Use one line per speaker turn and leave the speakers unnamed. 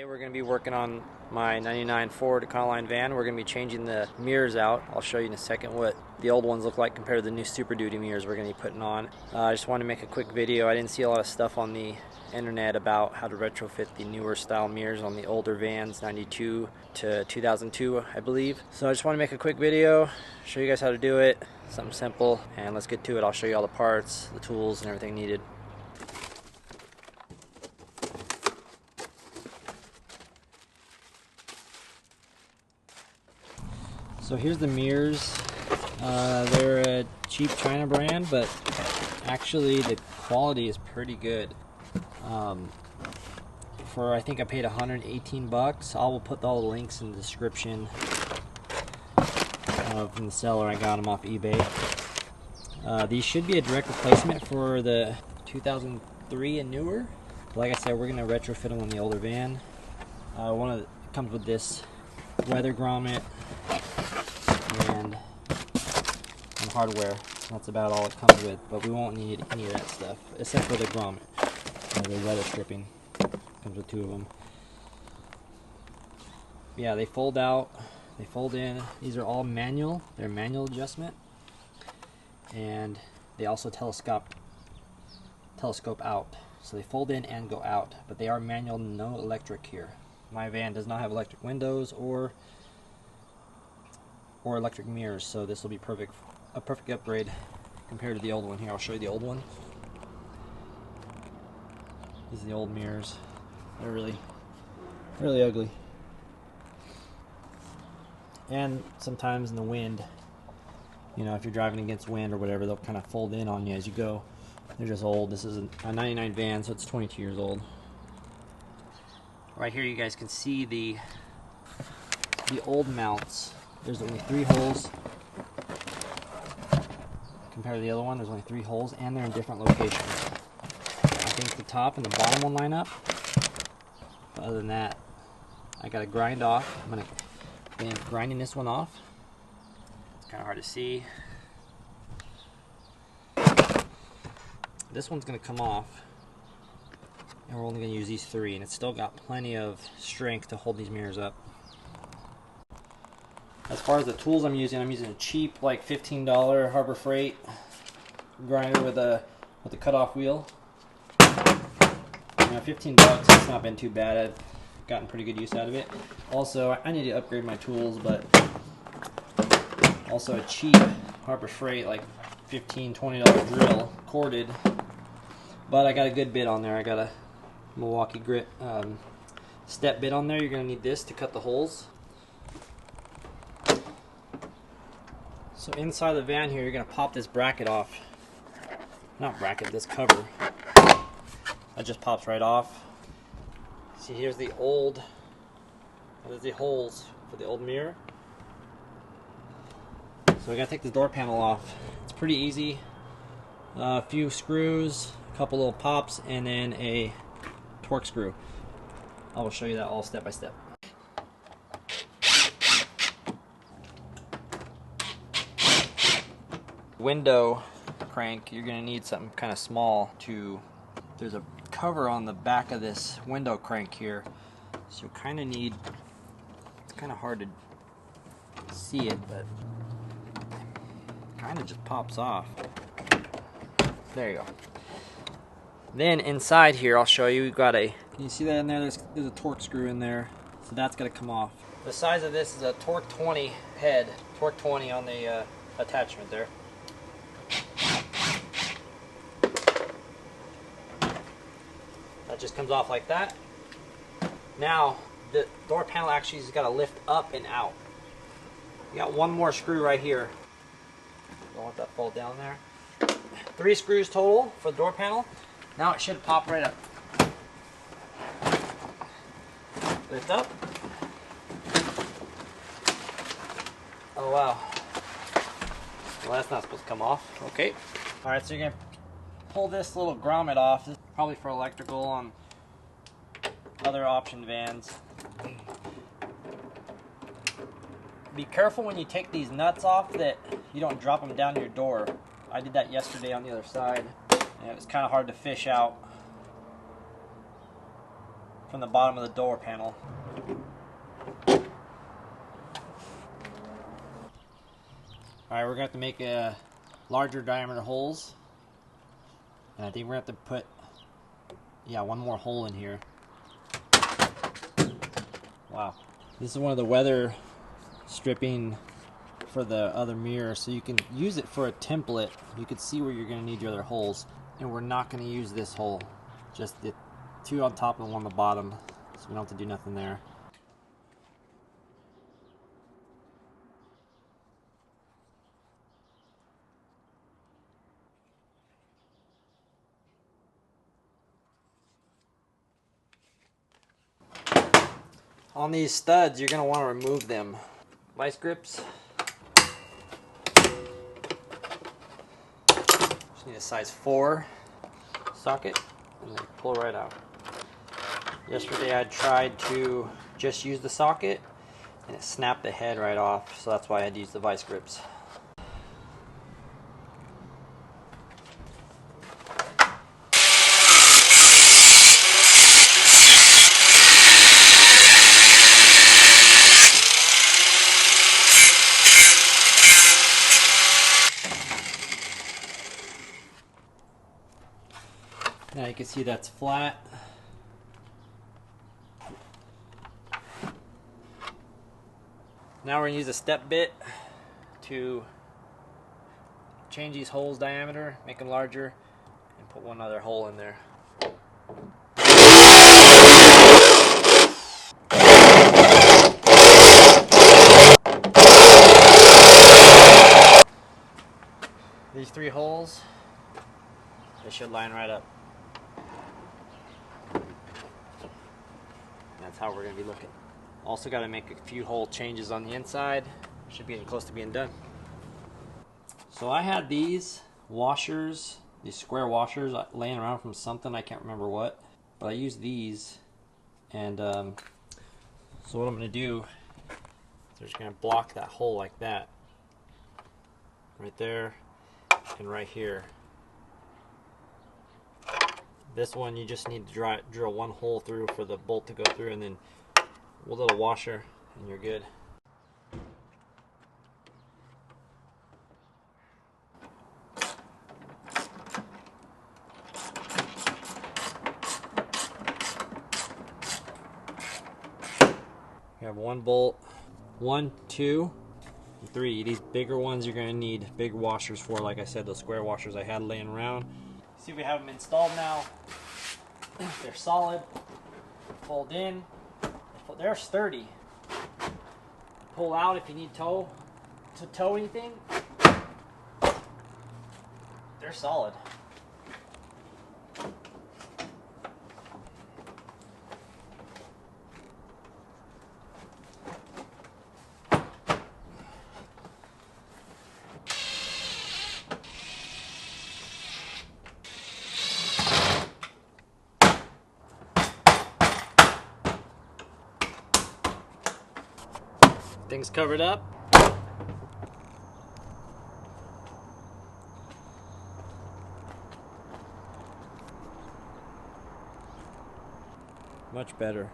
Today we're going to be working on my 99 Ford Econoline van. We're going to be changing the mirrors out. I'll show you in a second what the old ones look like compared to the new Super Duty mirrors we're going to be putting on. I just wanted to make a quick video. I didn't see a lot of stuff on the internet about how to retrofit the newer style mirrors on the older vans, 92 to 2002 I believe. So I just want to make a quick video, show you guys how to do it, something simple, and let's get to it. I'll show you all the parts, the tools, and everything needed. So here's the mirrors. They're a cheap China brand, but actually the quality is pretty good. For I think I paid 118 bucks. I will put all the links in the description from the seller. I got them off eBay. These should be a direct replacement for the 2003 and newer. Like I said, we're gonna retrofit them on the older van. It comes with this weather grommet and hardware. That's about all it comes with, but we won't need any of that stuff except for the grommet, the weather stripping. Comes with two of them. Yeah, they fold out, they fold in. These are all manual. They're manual adjustment, and they also telescope out. So they fold in and go out, but they are manual, no electric here. My van does not have electric windows or electric mirrors, so this will be a perfect upgrade compared to the old one. Here, I'll show you the old one. These are the old mirrors. They're really ugly. And sometimes in the wind, you know, if you're driving against wind or whatever, they'll kind of fold in on you as you go. They're just old. This is a 99 van, so it's 22 years old. Right here you guys can see the old mounts. There's only 3 holes. Compared to the other one, there's only 3 holes, and they're in different locations. I think the top and the bottom one line up. But other than that, I gotta grind off. I'm gonna be grinding this one off. It's kind of hard to see. This one's gonna come off, and we're only gonna use these 3, and it's still got plenty of strength to hold these mirrors up. As far as the tools I'm using a cheap, like $15 Harbor Freight grinder with a cutoff wheel. You know, 15 bucks, it's not been too bad. I've gotten pretty good use out of it. Also, I need to upgrade my tools, but also a cheap Harbor Freight, like $15, $20 drill, corded. But I got a good bit on there. I got a Milwaukee grit step bit on there. You're gonna need this to cut the holes. So inside the van here, you're gonna pop this bracket off. Not bracket, this cover. That just pops right off. See, here's the holes for the old mirror. So we're gonna take the door panel off. It's pretty easy. A few screws, a couple little pops, and then a torque screw. I will show you that all step by step. Window crank, you're going to need something kind of small there's a cover on the back of this window crank here, so you kind of need, it's kind of hard to see it, but it kind of just pops off. There you go. Then inside here, I'll show you, we've got can you see that in there? There's a torque screw in there, so that's going to come off. The size of this is a Torque 20 head, Torque 20 on the attachment there. That just comes off like that. Now, the door panel actually has got to lift up and out. You got one more screw right here. Don't let that fall down there. 3 screws total for the door panel. Now it should pop right up. Lift up. Oh wow. Well, that's not supposed to come off. Okay. Alright, so you're going to pull this little grommet off. This is probably for electrical on other option vans. Be careful when you take these nuts off that you don't drop them down your door. I did that yesterday on the other side, and it was kind of hard to fish out from the bottom of the door panel. Alright, we're going to have to make a larger diameter holes. And I think we're going to have to put, one more hole in here. Wow. This is one of the weather stripping for the other mirror, so you can use it for a template. You can see where you're going to need your other holes. And we're not going to use this hole, just the two on top and one on the bottom, so we don't have to do nothing there. On these studs, you're going to want to remove them. Vice grips. Just need a size 4 socket, and then pull right out. Yesterday I tried to just use the socket, and it snapped the head right off, so that's why I had to use the vice grips. Now you can see that's flat. Now we're going to use a step bit to change these holes diameter, make them larger, and put one other hole in there. These 3 holes, they should line right up. That's how we're going to be looking. Also got to make a few hole changes on the inside. Should be getting close to being done. So I had these washers, these square washers laying around from something, I can't remember what. But I used these, and so what I'm going to do is I'm just going to block that hole like that. Right there and right here. This one you just need to drill one hole through for the bolt to go through, and then a little washer, and you're good. You have 1 bolt, 1, 2, 3. These bigger ones you're going to need big washers for, like I said, those square washers I had laying around. See, we have them installed now. They're solid. Fold in. They're sturdy. Pull out if you need to tow anything. They're solid. Things covered up. Much better.